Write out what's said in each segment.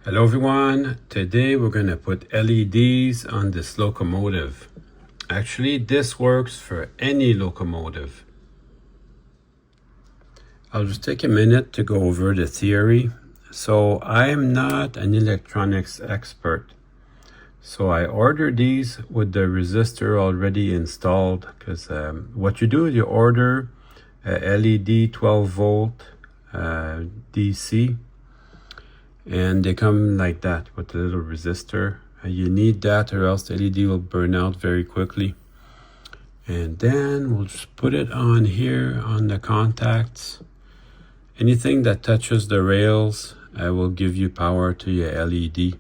Hello everyone, today we're going to put LEDs on this locomotive. Actually, this works for any locomotive. I'll just take a minute to go over the theory. So I am not an electronics expert. So I ordered these with the resistor already installed because what you do is you order a LED 12 volt DC. And they come like that with a little resistor. You need that or else the LED will burn out very quickly. And then we'll just put it on here on the contacts. Anything that touches the rails will give you power to your LED.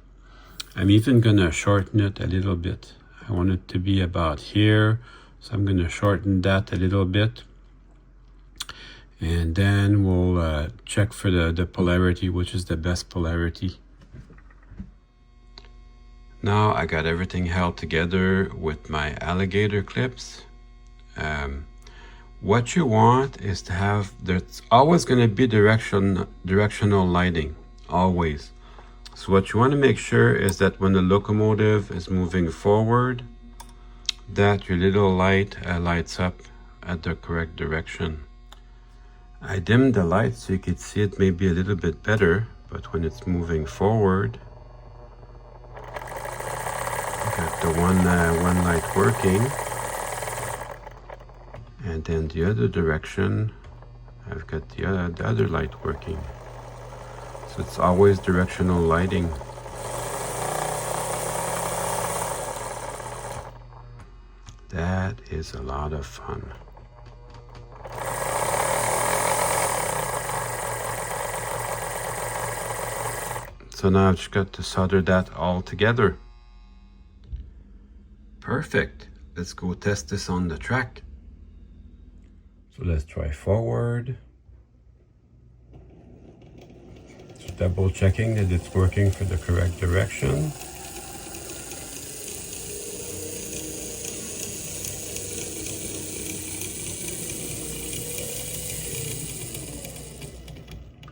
I'm even gonna shorten it a little bit. I want it to be about here, so I'm gonna shorten that a little bit. And then we'll check for the polarity, which is the best polarity. Now I got everything held together with my alligator clips. What you want is to have, there's always going to be directional lighting, always. So what you want to make sure is that when the locomotive is moving forward, that your little light lights up at the correct direction. I dimmed the light so you could see it maybe a little bit better, but when it's moving forward, I got the one light working, and then the other direction, I've got the other light working. So it's always directional lighting. That is a lot of fun. So now I've just got to solder that all together. Perfect. Let's go test this on the track. So let's try forward. Just double checking that it's working for the correct direction.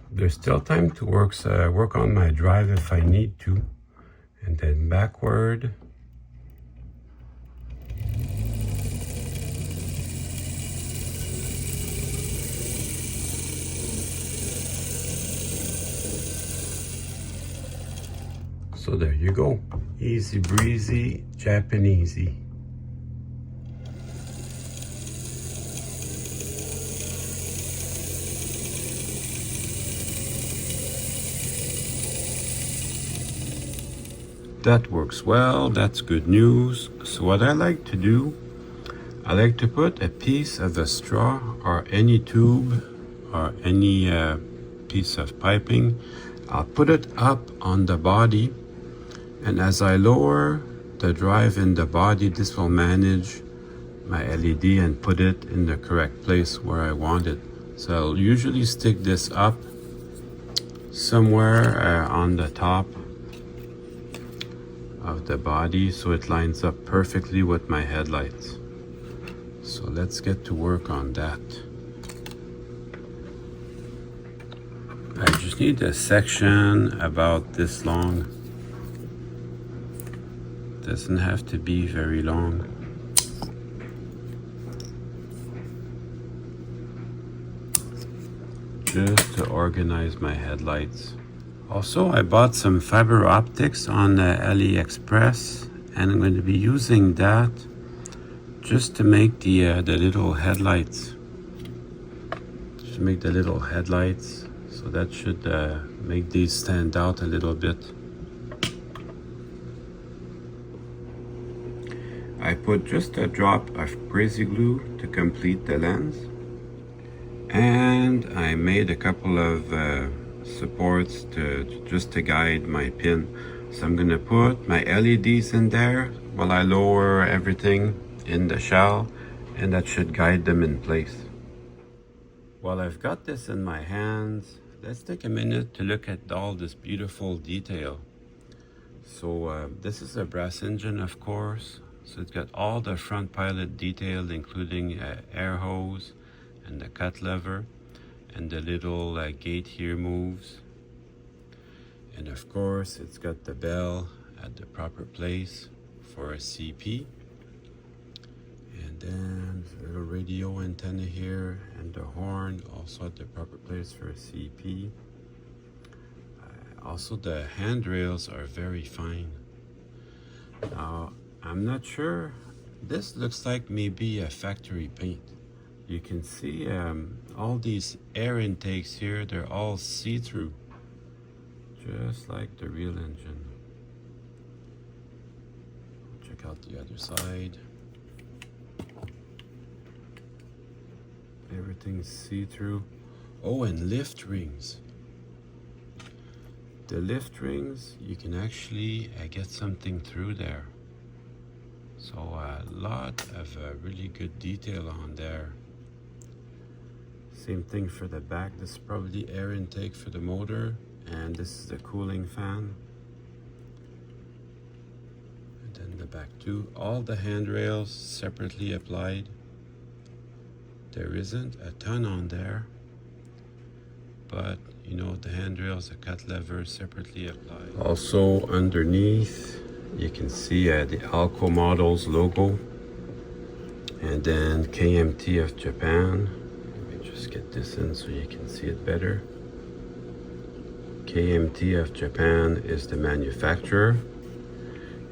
There's still time to work on my drive if I need to. And then backward. So there you go. Easy breezy, Japanesey. That works well, that's good news. So what I like to do, I like to put a piece of a straw or any tube or any piece of piping. I'll put it up on the body, and as I lower the drive in the body, this will manage my LED and put it in the correct place where I want it. So I'll usually stick this up somewhere on the top of the body so it lines up perfectly with my headlights. So let's get to work on that. I just need a section about this long. Doesn't have to be very long. Just to organize my headlights. Also, I bought some fiber optics on AliExpress, and I'm going to be using that just to make the little headlights. Just make the little headlights, so that should make these stand out a little bit. I put just a drop of crazy glue to complete the lens, and I made a couple of supports just to guide my pin. So I'm gonna put my LEDs in there while I lower everything in the shell, and that should guide them in place. While I've got this in my hands, let's take a minute to look at all this beautiful detail. So this is a brass engine, of course. So it's got all the front pilot detailed, including air hose and the cut lever, and the little gate here moves. And of course, it's got the bell at the proper place for a CP. And then a little radio antenna here, and the horn also at the proper place for a CP. Also, the handrails are very fine. Now, I'm not sure. This looks like maybe a factory paint. You can see all these air intakes here, they're all see-through, just like the real engine. Check out the other side. Everything's see-through. Oh, and lift rings. The lift rings, you can actually get something through there. So a lot of really good detail on there. Same thing for the back. This is probably air intake for the motor, and this is the cooling fan. And then the back too. All the handrails separately applied. There isn't a ton on there, but you know, the handrails, the cut lever separately applied. Also underneath, you can see the Alco Models logo, and then KMT of Japan. Let me just get this in so you can see it better. KMT of Japan is the manufacturer,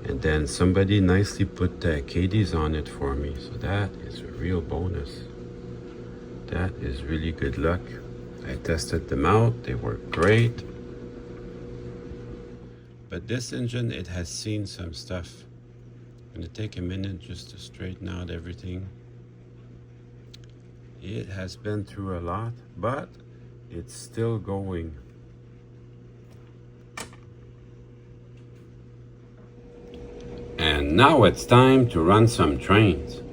and then somebody nicely put the KDs on it for me, so that is a real bonus. That is really good luck. I tested them out, they work great. But this engine, it has seen some stuff. I'm gonna take a minute just to straighten out everything. It has been through a lot, but it's still going. And now it's time to run some trains.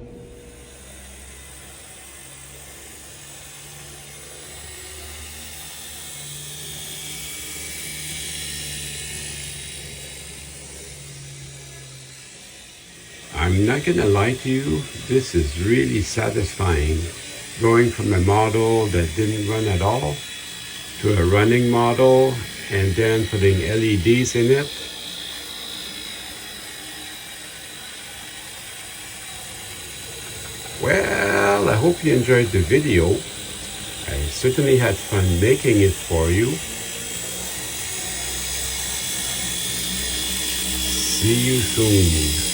I'm not gonna lie to you, this is really satisfying. Going from a model that didn't run at all to a running model and then putting LEDs in it. Well, I hope you enjoyed the video. I certainly had fun making it for you. See you soon.